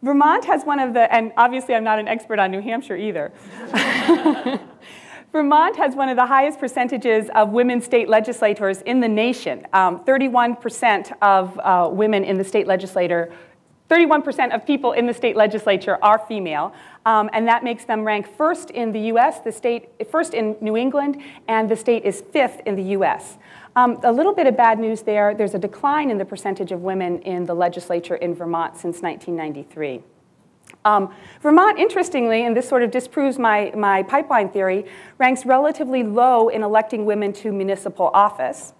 Vermont has one of the, and obviously I'm not an expert on New Hampshire either. Vermont has one of the highest percentages of women state legislators in the nation. 31% of women in the state legislature, 31% of people in the state legislature are female, and that makes them rank first in the US, the state first in New England, and the state is fifth in the US. A little bit of bad news there. There's a decline in the percentage of women in the legislature in Vermont since 1993. Vermont, interestingly, and this sort of disproves my pipeline theory, ranks relatively low in electing women to municipal office.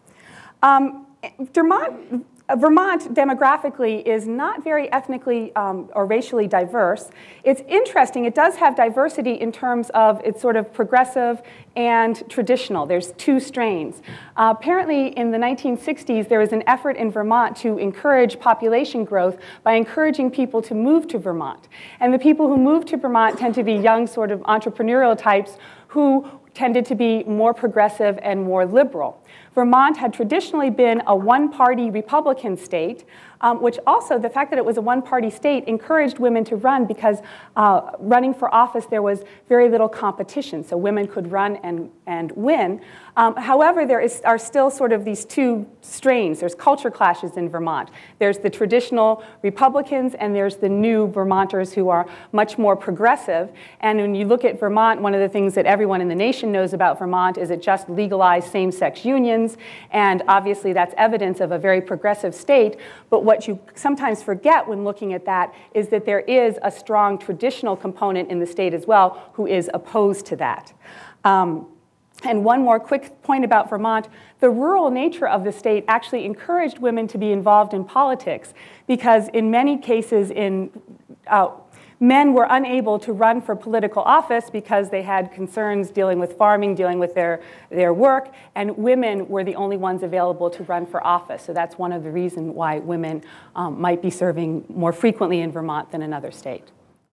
Vermont demographically is not very ethnically or racially diverse. It's interesting, it does have diversity in terms of it's sort of progressive and traditional. There's two strains. Apparently in the 1960s there was an effort in Vermont to encourage population growth by encouraging people to move to Vermont. And the people who moved to Vermont tend to be young sort of entrepreneurial types who tended to be more progressive and more liberal. Vermont had traditionally been a one-party Republican state, which also, the fact that it was a one-party state encouraged women to run because running for office, there was very little competition, so women could run and win. However, there are still sort of these two strains. There's culture clashes in Vermont. There's the traditional Republicans, and there's the new Vermonters who are much more progressive. And when you look at Vermont, one of the things that everyone in the nation knows about Vermont is it just legalized same-sex unions, and obviously that's evidence of a very progressive state. But what you sometimes forget when looking at that is that there is a strong traditional component in the state as well who is opposed to that. And one more quick point about Vermont, the rural nature of the state actually encouraged women to be involved in politics because in many cases men were unable to run for political office because they had concerns dealing with farming, dealing with their work, and women were the only ones available to run for office. So that's one of the reasons why women might be serving more frequently in Vermont than in other states.